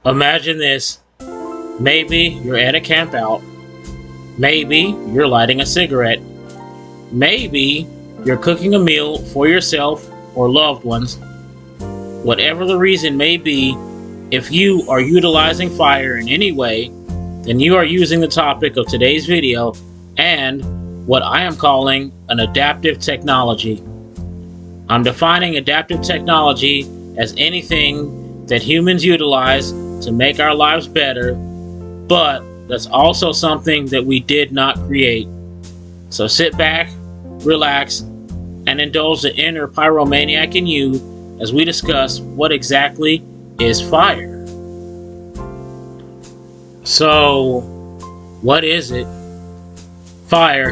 Imagine this. Maybe you're at a camp out. Maybe you're lighting a cigarette. Maybe you're cooking a meal for yourself or loved ones. Whatever the reason may be, if you are utilizing fire in any way, then you are using the topic of today's video and what I am calling an adaptive technology. I'm defining adaptive technology as anything that humans utilize to make our lives better, but that's also something that we did not create. So sit back, relax, and indulge the inner pyromaniac in you as we discuss what exactly is fire. So, what is it? Fire.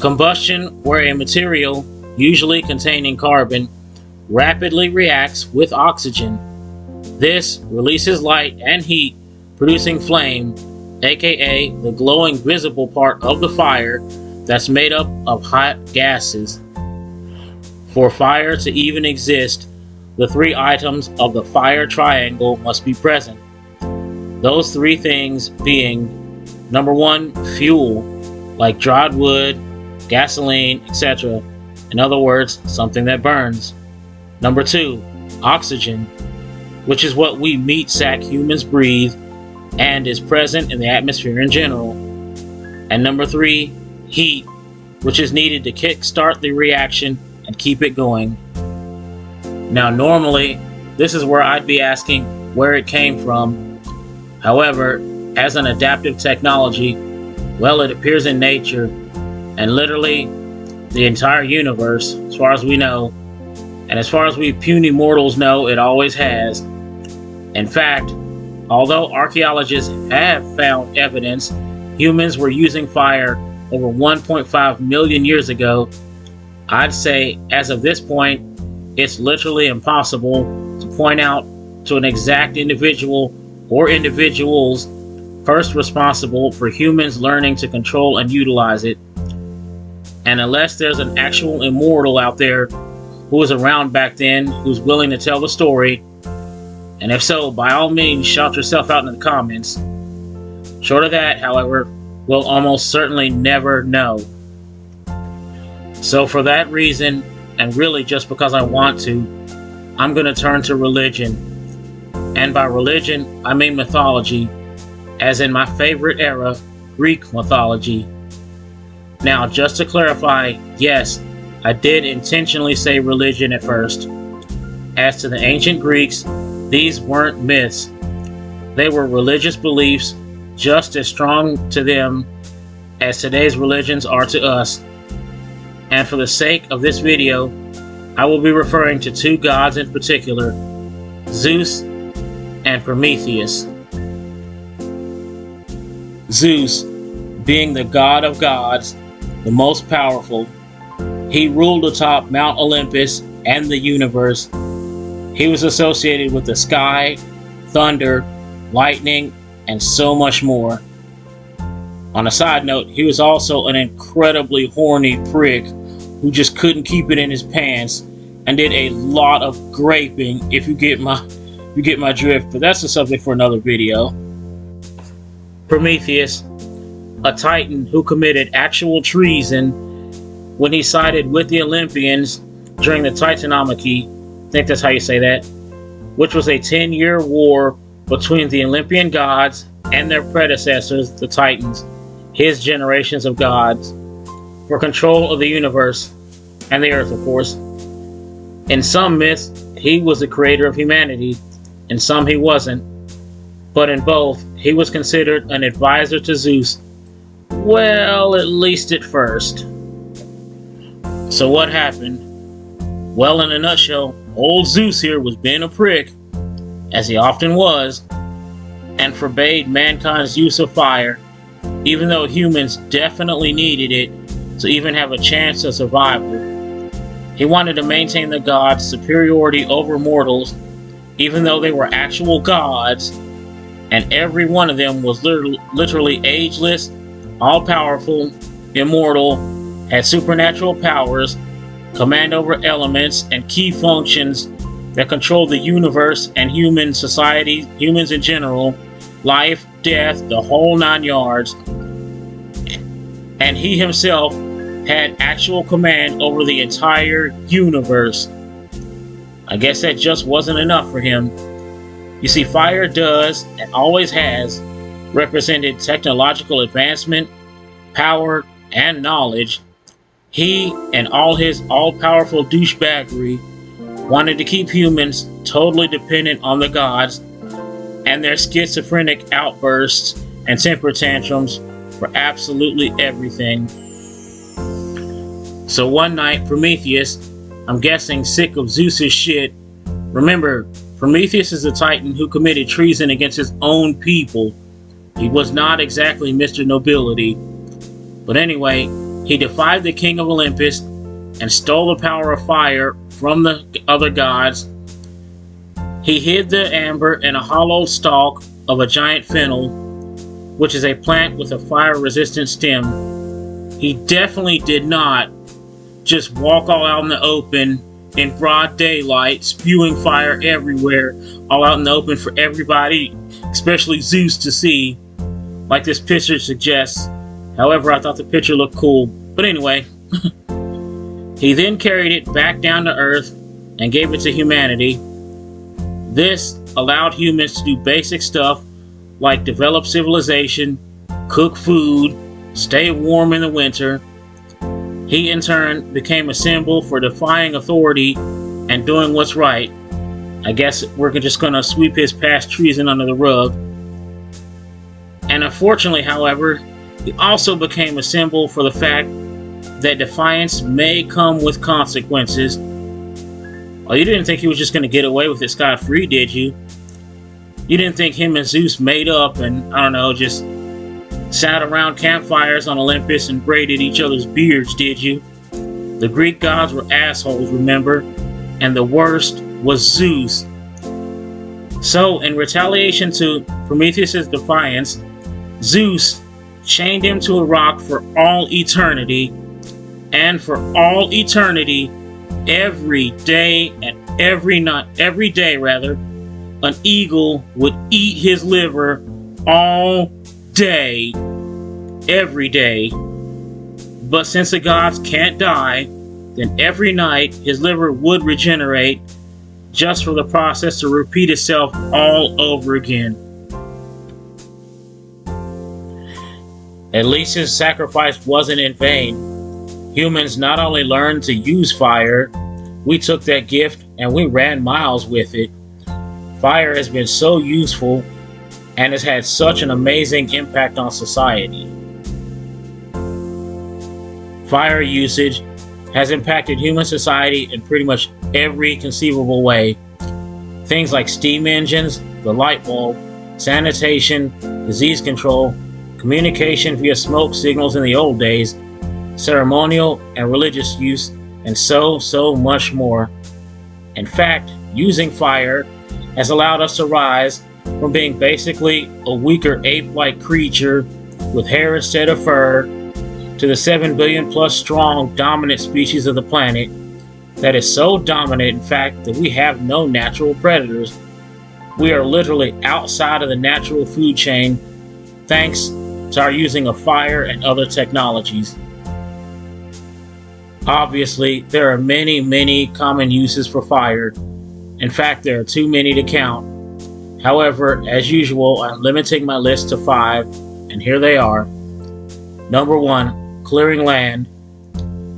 Combustion, where a material, usually containing carbon, rapidly reacts with oxygen. This releases light and heat, producing flame, aka the glowing visible part of the fire that's made up of hot gases. For fire to even exist, the three items of the fire triangle must be present. Those three things being: number one, fuel, like dried wood, gasoline, etc. In other words, something that burns. Number two, oxygen, which is what we meat sack humans breathe and is present in the atmosphere in general. And number three, heat, which is needed to kickstart the reaction and keep it going. Now, normally, this is where I'd be asking where it came from. However, as an adaptive technology, well, it appears in nature and literally the entire universe, as far as we know, and as far as we puny mortals know, it always has. In fact, although archaeologists have found evidence humans were using fire over 1.5 million years ago, I'd say as of this point, it's literally impossible to point out to an exact individual or individuals first responsible for humans learning to control and utilize it. And unless there's an actual immortal out there who was around back then who's willing to tell the story, and if so, by all means, shout yourself out in the comments. Short of that, however, we'll almost certainly never know. So for that reason, and really just because I want to, I'm going to turn to religion. And by religion, I mean mythology, as in my favorite era, Greek mythology. Now, just to clarify, yes, I did intentionally say religion at first. As to the ancient Greeks, these weren't myths. They were religious beliefs just as strong to them as today's religions are to us. And for the sake of this video, I will be referring to two gods in particular, Zeus and Prometheus. Zeus, being the god of gods, the most powerful, he ruled atop Mount Olympus and the universe. He was associated with the sky, thunder, lightning, and so much more. On a side note, he was also an incredibly horny prick who just couldn't keep it in his pants and did a lot of graping, if you get my drift, but that's a subject for another video. Prometheus, a titan who committed actual treason when he sided with the Olympians during the Titanomachy, I think that's how you say that, which was a 10-year war between the Olympian gods and their predecessors, the Titans, his generations of gods, for control of the universe and the earth, of course. In some myths, he was the creator of humanity, in some he wasn't, but in both, he was considered an advisor to Zeus. Well, at least at first. So what happened? Well, in a nutshell, old Zeus here was being a prick, as he often was, and forbade mankind's use of fire, even though humans definitely needed it to even have a chance of survival. He wanted to maintain the gods' superiority over mortals, even though they were actual gods, and every one of them was literally ageless, all-powerful, immortal, had supernatural powers, command over elements and key functions that controlled the universe and human society, humans in general, life, death, the whole 9 yards. And he himself had actual command over the entire universe. I guess that just wasn't enough for him. You see, fire does, and always has, represented technological advancement, power, and knowledge. He and all his all-powerful douchebaggery wanted to keep humans totally dependent on the gods and their schizophrenic outbursts and temper tantrums for absolutely everything. So one night, Prometheus, I'm guessing sick of Zeus's shit. Remember, Prometheus is a titan who committed treason against his own people. He was not exactly Mr. Nobility. But anyway, he defied the king of Olympus and stole the power of fire from the other gods. He hid the amber in a hollow stalk of a giant fennel, which is a plant with a fire-resistant stem. He definitely did not just walk all out in the open in broad daylight, spewing fire everywhere, all out in the open for everybody, especially Zeus, to see, like this picture suggests. However, I thought the picture looked cool. But anyway, he then carried it back down to Earth and gave it to humanity. This allowed humans to do basic stuff like develop civilization, cook food, stay warm in the winter. He in turn became a symbol for defying authority and doing what's right. I guess we're just going to sweep his past treason under the rug. And unfortunately, however, he also became a symbol for the fact that defiance may come with consequences. Oh, you didn't think he was just going to get away with it scot-free, did you? You didn't think him and Zeus made up and, I don't know, just sat around campfires on Olympus and braided each other's beards, did you? The Greek gods were assholes, remember? And the worst was Zeus. So, in retaliation to Prometheus' defiance, Zeus chained him to a rock for all eternity, and for all eternity, every day and every day, an eagle would eat his liver all day, every day. But since the gods can't die, then every night his liver would regenerate, just for the process to repeat itself all over again. At least his sacrifice wasn't in vain. Humans not only learned to use fire, we took that gift and we ran miles with it. Fire has been so useful and has had such an amazing impact on society. Fire usage has impacted human society in pretty much every conceivable way. Things like steam engines, the light bulb, sanitation, disease control, communication via smoke signals in the old days, ceremonial and religious use, and so much more. In fact, using fire has allowed us to rise from being basically a weaker ape-like creature with hair instead of fur to the 7 billion plus strong dominant species of the planet that is so dominant, in fact, that we have no natural predators. We are literally outside of the natural food chain thanks to our using of fire and other technologies. Obviously, there are many common uses for fire. In fact, there are too many to count. However, as usual, I'm limiting my list to 5, and here they are. Number 1, clearing land.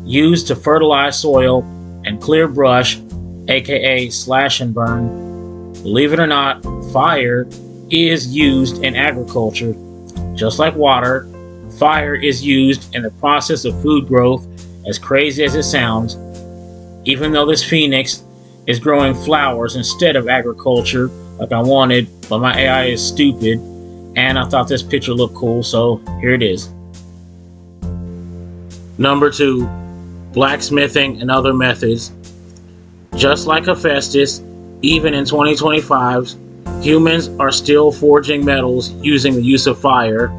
Used to fertilize soil and clear brush, aka slash and burn. Believe it or not, fire is used in agriculture. Just like water, fire is used in the process of food growth, as crazy as it sounds. Even though this phoenix is growing flowers instead of agriculture like I wanted, but my AI is stupid, and I thought this picture looked cool, so here it is. Number 2, blacksmithing and other methods. Just like Hephaestus, even in 2025, humans are still forging metals using the use of fire.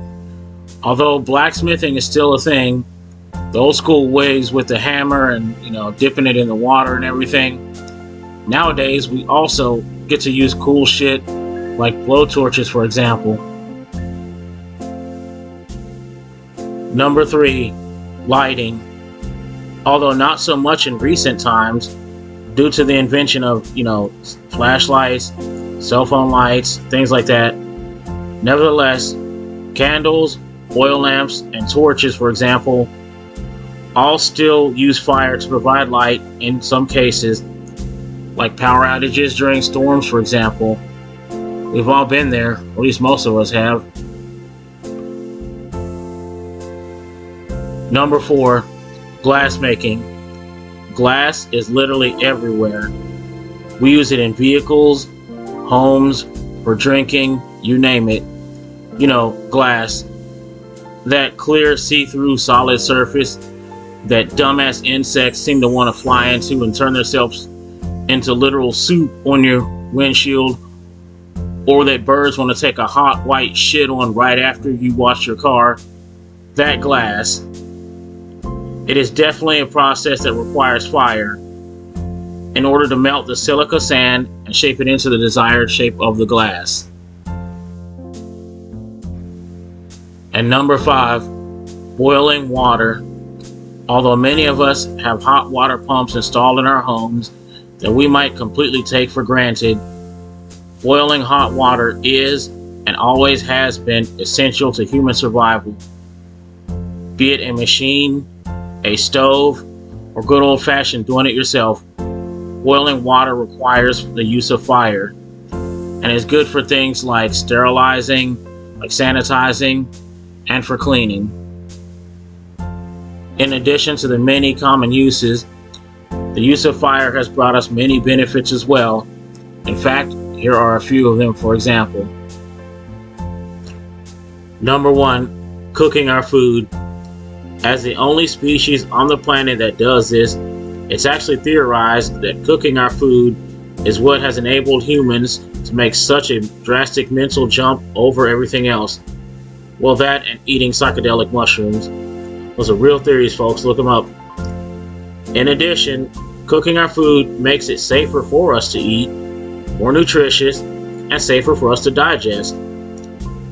Although blacksmithing is still a thing, the old school ways with the hammer and, dipping it in the water and everything, Nowadays, we also get to use cool shit like blowtorches, for example. Number 3, lighting. Although not so much in recent times, due to the invention of, flashlights, cell phone lights, things like that. Nevertheless, candles, oil lamps, and torches, for example, all still use fire to provide light in some cases, like power outages during storms, for example. We've all been there, or at least most of us have. Number 4, glass making. Glass is literally everywhere. We use it in vehicles, homes, for drinking, you name it. Glass. That clear, see-through, solid surface that dumbass insects seem to want to fly into and turn themselves into literal soup on your windshield, or that birds want to take a hot white shit on right after you wash your car. That glass. It is definitely a process that requires fire in order to melt the silica sand and shape it into the desired shape of the glass. And number 5, boiling water. Although many of us have hot water pumps installed in our homes that we might completely take for granted, boiling hot water is and always has been essential to human survival. Be it a machine, a stove, or good old-fashioned doing it yourself, boiling water requires the use of fire and is good for things like sterilizing, like sanitizing, and for cleaning. In addition to the many common uses, the use of fire has brought us many benefits as well. In fact, here are a few of them, for example. Number 1, cooking our food. As the only species on the planet that does this, it's actually theorized that cooking our food is what has enabled humans to make such a drastic mental jump over everything else. Well, that and eating psychedelic mushrooms. Those are real theories, folks. Look them up. In addition, cooking our food makes it safer for us to eat, more nutritious, and safer for us to digest.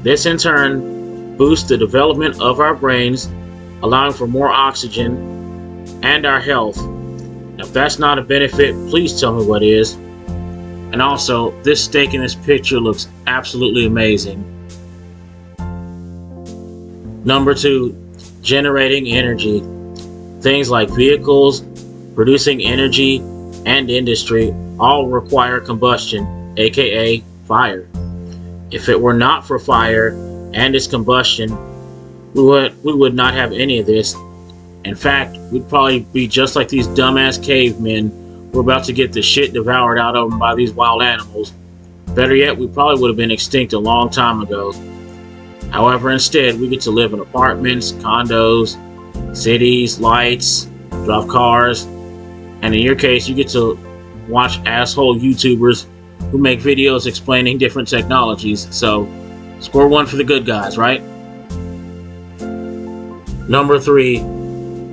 This in turn boosts the development of our brains, allowing for more oxygen and our health. Now, if that's not a benefit, please tell me what is. And also, this steak in this picture looks absolutely amazing. Number 2, generating energy. Things like vehicles, producing energy, and industry all require combustion, aka fire. If it were not for fire and its combustion, we would not have any of this. In fact, we'd probably be just like these dumbass cavemen who are about to get the shit devoured out of them by these wild animals. Better yet, we probably would have been extinct a long time ago. However, instead, we get to live in apartments, condos, cities, lights, drive cars, and in your case, you get to watch asshole YouTubers who make videos explaining different technologies. So, score 1 for the good guys, right? Number 3,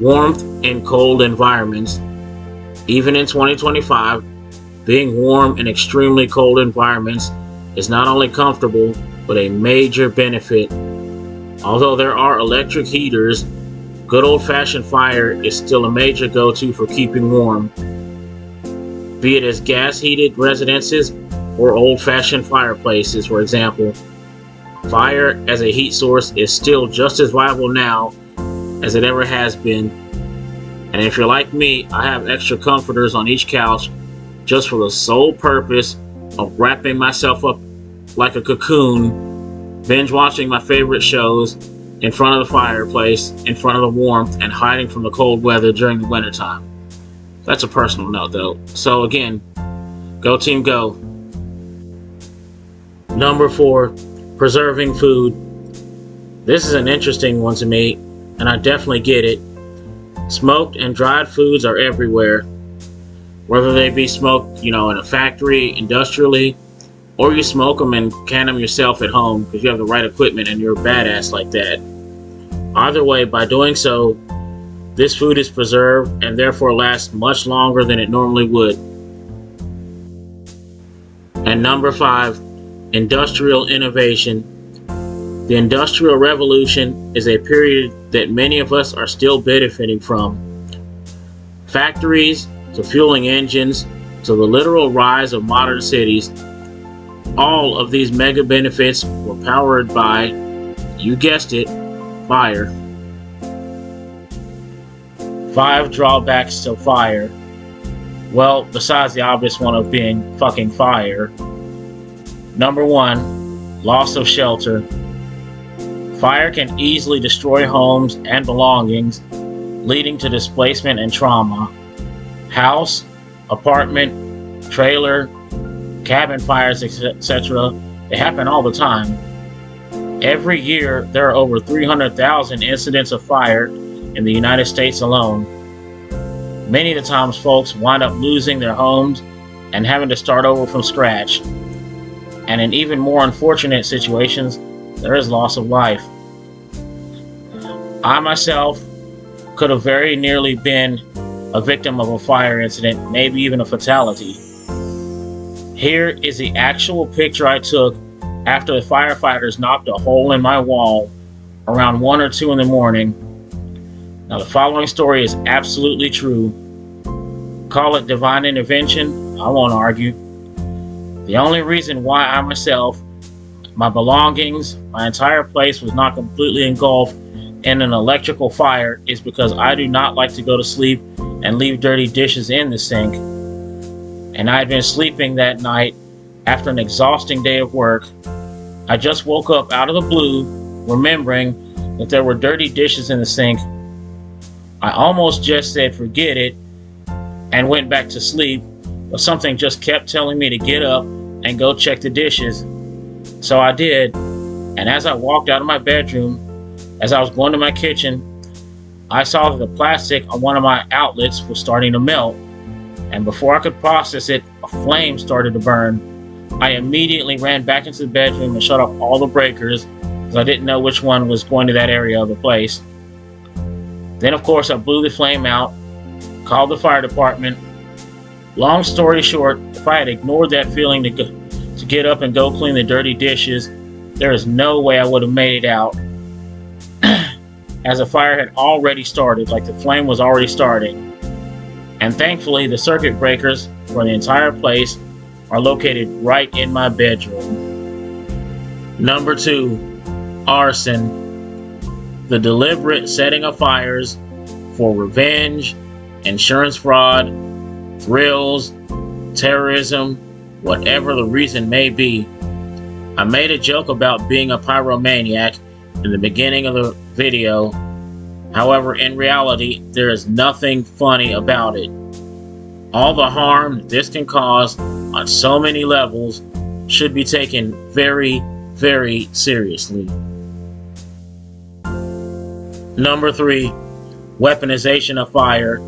warmth in cold environments. Even in 2025, being warm in extremely cold environments is not only comfortable, but a major benefit. Although there are electric heaters, good old-fashioned fire is still a major go-to for keeping warm. Be it as gas-heated residences or old-fashioned fireplaces, for example. Fire as a heat source is still just as viable now as it ever has been. And if you're like me, I have extra comforters on each couch just for the sole purpose of wrapping myself up like a cocoon, binge watching my favorite shows in front of the fireplace, in front of the warmth, and hiding from the cold weather during the wintertime. That's a personal note though. So again, go team go. Number 4, preserving food. This is an interesting one to me, and I definitely get it. Smoked and dried foods are everywhere. Whether they be smoked, in a factory, industrially, or you smoke them and can them yourself at home because you have the right equipment and you're a badass like that. Either way, by doing so, this food is preserved and therefore lasts much longer than it normally would. And number 5, industrial innovation. The Industrial Revolution is a period that many of us are still benefiting from. Factories, to fueling engines, to the literal rise of modern cities, all of these mega benefits were powered by, you guessed it, fire. 5 drawbacks to fire. Well, besides the obvious one of being fucking fire. Number 1, loss of shelter. Fire can easily destroy homes and belongings, leading to displacement and trauma. House, apartment, trailer, cabin fires, etc. They happen all the time. Every year, there are over 300,000 incidents of fire in the United States alone. Many of the times, folks wind up losing their homes and having to start over from scratch. And in even more unfortunate situations, there is loss of life. I myself could have very nearly been a victim of a fire incident, maybe even a fatality. Here is the actual picture I took after the firefighters knocked a hole in my wall around 1 or 2 in the morning. Now, the following story is absolutely true. Call it divine intervention, I won't argue. The only reason why I myself, my belongings, my entire place was not completely engulfed in an electrical fire is because I do not like to go to sleep and leave dirty dishes in the sink. And I had been sleeping that night after an exhausting day of work. I just woke up out of the blue, remembering that there were dirty dishes in the sink. I almost just said forget it and went back to sleep, but something just kept telling me to get up and go check the dishes. So I did, and as I walked out of my bedroom, as I was going to my kitchen, I saw that the plastic on one of my outlets was starting to melt, and before I could process it, a flame started to burn. I immediately ran back into the bedroom and shut off all the breakers, because I didn't know which one was going to that area of the place. Then, of course, I blew the flame out, called the fire department. Long story short, if I had ignored that feeling to get up and go clean the dirty dishes, there is no way I would have made it out, as the fire had already started, like the flame was already starting. And thankfully, the circuit breakers for the entire place are located right in my bedroom. Number 2, arson. The deliberate setting of fires for revenge, insurance fraud, thrills, terrorism, whatever the reason may be. I made a joke about being a pyromaniac in the beginning of the video. However, in reality, there is nothing funny about it. All the harm this can cause on so many levels should be taken very, very seriously. Number 3, weaponization of fire.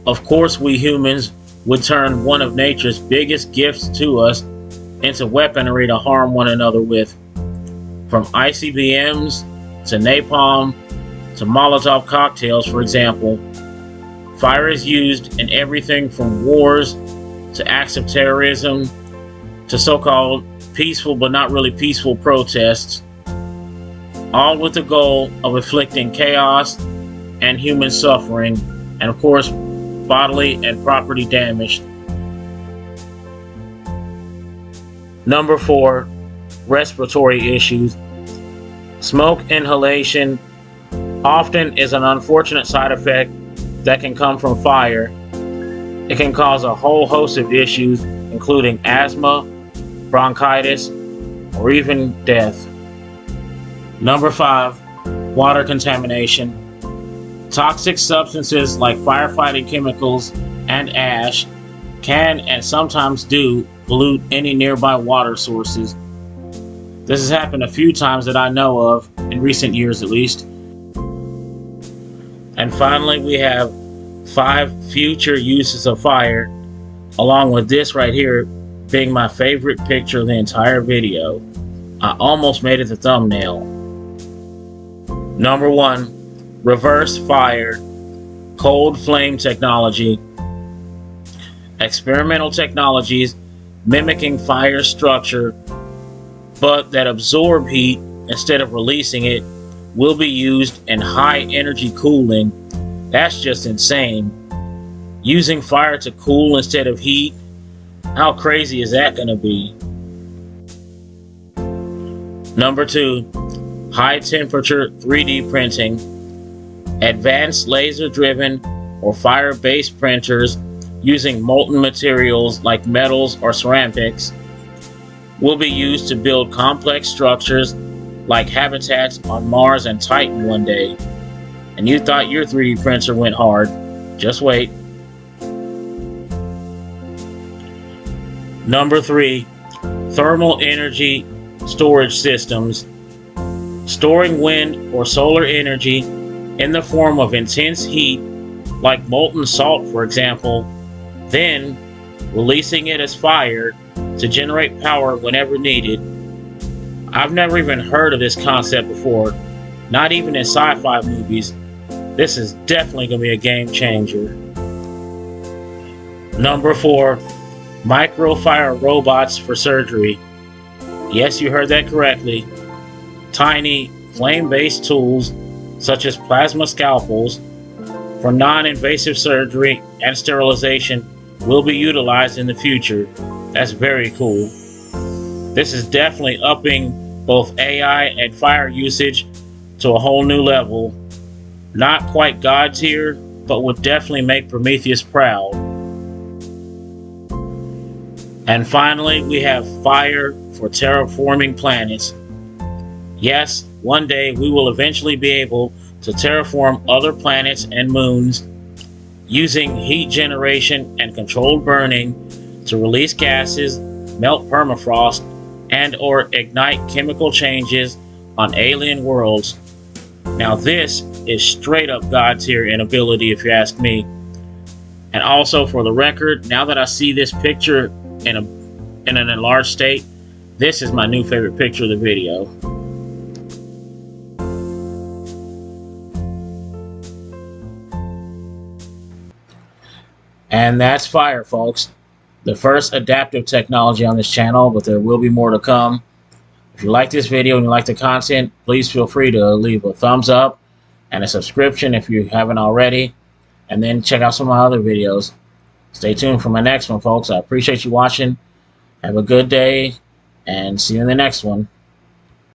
Of course, we humans would turn one of nature's biggest gifts to us into weaponry to harm one another with. From ICBMs to napalm to Molotov cocktails, for example. Fire is used in everything from wars to acts of terrorism to so-called peaceful but not really peaceful protests, all with the goal of inflicting chaos and human suffering, and of course, bodily and property damage. Number 4, respiratory issues. Smoke inhalation often is an unfortunate side effect that can come from fire. It can cause a whole host of issues, including asthma, bronchitis, or even death. Number 5, water contamination. Toxic substances like firefighting chemicals and ash can and sometimes do pollute any nearby water sources. This has happened a few times that I know of, in recent years at least. And finally, we have 5 future uses of fire, along with this right here being my favorite picture of the entire video. I almost made it the thumbnail. Number 1, reverse fire, cold flame technology. Experimental technologies mimicking fire structure, but that absorb heat instead of releasing it, will be used in high energy cooling. That's just insane. Using fire to cool instead of heat, how crazy is that going to be? Number 2, high temperature 3D printing. Advanced laser driven or fire based printers using molten materials like metals or ceramics will be used to build complex structures like habitats on Mars and Titan one day. And you thought your 3D printer went hard. Just wait. Number 3, thermal energy storage systems. Storing wind or solar energy in the form of intense heat, like molten salt for example, then releasing it as fire to generate power whenever needed. I've never even heard of this concept before, not even in sci-fi movies. This is definitely going to be a game changer. Number 4, microfire robots for surgery. Yes, you heard that correctly. Tiny, flame-based tools, such as plasma scalpels, for non-invasive surgery and sterilization will be utilized in the future. That's very cool. This is definitely upping both AI and fire usage to a whole new level. Not quite God tier, but would definitely make Prometheus proud. And finally, we have fire for terraforming planets. Yes, one day we will eventually be able to terraform other planets and moons using heat generation and controlled burning to release gases, melt permafrost, and or ignite chemical changes on alien worlds. Now this is straight up God tier in ability if you ask me. And also for the record, now that I see this picture in an enlarged state, this is my new favorite picture of the video. And that's fire, folks. The first adaptive technology on this channel, but there will be more to come. If you like this video and you like the content, please feel free to leave a thumbs up and a subscription if you haven't already. And then check out some of my other videos. Stay tuned for my next one, folks. I appreciate you watching. Have a good day, and see you in the next one.